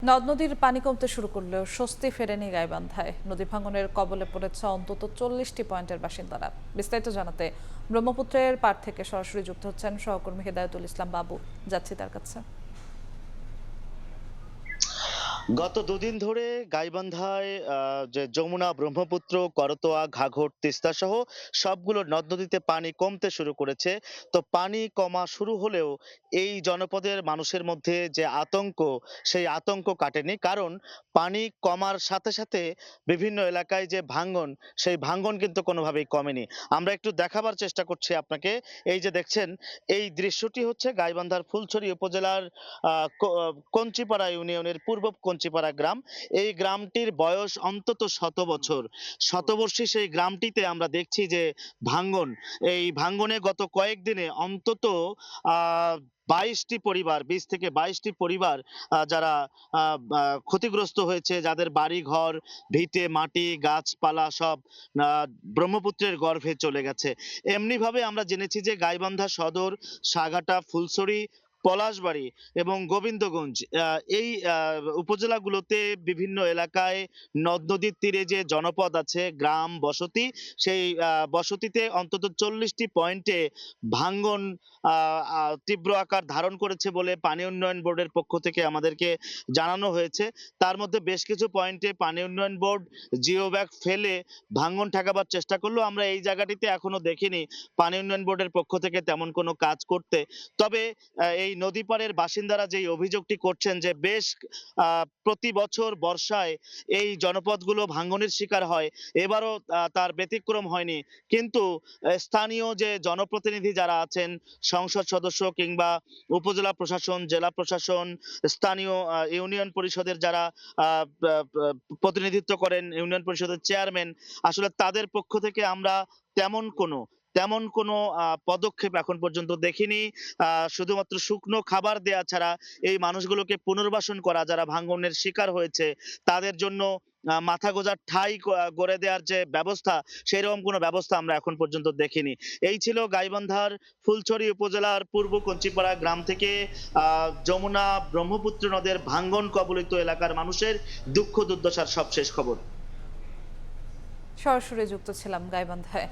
নদ নদীর পানি কমতে শুরু করলেও স্বস্তি ফেরেনি গাইবান্ধায়। নদী ভাঙনের কবলে পড়েছে অন্তত 40টি পয়েন্টের বাসিন্দারা। বিস্তারিত জানাতে ব্রহ্মপুত্রের পাড় থেকে সরাসরি যুক্ত হচ্ছেন সহকর্মী হেদায়েতুল ইসলাম বাবু। যাচ্ছি তার কাছে। গত দুদিন ধরে গাইবান্ধায় যে যমুনা, ব্রহ্মপুত্র, করতোয়া, ঘাঘর, তিস্তা সহ সবগুলো নদ নদীতে পানি কমতে শুরু করেছে। তো পানি কমা শুরু হলেও এই জনপদের মানুষের মধ্যে যে আতঙ্ক, সেই আতঙ্ক কাটেনি। কারণ পানি কমার সাথে সাথে বিভিন্ন এলাকায় যে ভাঙ্গন, সেই ভাঙ্গন কিন্তু কোনোভাবেই কমেনি। আমরা একটু দেখাবার চেষ্টা করছি আপনাকে। এই যে দেখছেন, এই দৃশ্যটি হচ্ছে গাইবান্ধার ফুলছড়ি উপজেলার কঞ্চিপাড়া ইউনিয়নের পূর্ব কঞ্চিপাড়া গ্রাম। এই গ্রামটির বয়স অন্তত ১০০ বছর। শতবর্ষী সেই গ্রামটিতে আমরা দেখছি যে ভাঙ্গন, এই ভাঙ্গনে গত কয়েকদিনে অন্তত আহ ২২টি পরিবার, ২০ থেকে ২২টি পরিবার যারা ক্ষতিগ্রস্ত হয়েছে, যাদের বাড়ি ঘর, ভিটে মাটি, গাছপালা সব ব্রহ্মপুত্রের গর্ভে চলে গেছে। এমনি ভাবে আমরা জেনেছি যে গাইবান্ধা সদর, সাগাটা, ফুলছড়ি, পলাশবাড়ী এবং গোবিন্দগঞ্জ এই উপজেলাগুলোতে বিভিন্ন এলাকায় নদ নদীর তীরে যে জনপদ আছে, গ্রাম বসতি, সেই বসতিতে অন্তত 40টি পয়েন্টে ভাঙ্গন তীব্র আকার ধারণ করেছে বলে পানি উন্নয়ন বোর্ডের পক্ষ থেকে আমাদেরকে জানানো হয়েছে। তার মধ্যে বেশ কিছু পয়েন্টে পানি উন্নয়ন বোর্ড জিও ব্যাগ ফেলে ভাঙ্গন ঠেকাবার চেষ্টা করলেও আমরা এই জায়গাটিতে এখনো দেখিনি পানি উন্নয়ন বোর্ডের পক্ষ থেকে তেমন কোনো কাজ করতে। তবে এই নদী পাড়ের বাসিন্দারা যেই অভিযোগটি করছেন যে বেশ প্রতি বছর বর্ষায় এই জনপদগুলো ভাঙ্গনের শিকার হয়, এবারও তার ব্যতিক্রম হয়নি। কিন্তু স্থানীয় যে জনপ্রতিনিধি যারা আছেন, সংসদ সদস্য কিংবা উপজেলা প্রশাসন, জেলা প্রশাসন, স্থানীয় ইউনিয়ন পরিষদের যারা প্রতিনিধিত্ব করেন, ইউনিয়ন পরিষদের চেয়ারম্যান, আসলে তাদের পক্ষ থেকে আমরা তেমন কোনো তেমন কোনো পদক্ষেপ এখন পর্যন্ত দেখিনি। শুধুমাত্র শুকনো খাবার দেয়া ছাড়া এই মানুষগুলোকে পুনর্বাসন করা, যারা ভাঙ্গনের শিকার হয়েছে তাদের জন্য মাথা গোঁজার ঠাঁই গড়ে দেওয়ার যে ব্যবস্থা, সেরকম কোনো ব্যবস্থা আমরা এখন পর্যন্ত দেখিনি। এই ছিল গাইবান্ধার ফুলছড়ি উপজেলার পূর্ব কঞ্চিপাড়া গ্রাম থেকে যমুনা ব্রহ্মপুত্র নদের ভাঙ্গন কবলিত এলাকার মানুষের দুঃখ দুর্দশার সবশেষ খবর। সরাসরি যুক্ত ছিলাম গাইবান্ধায়।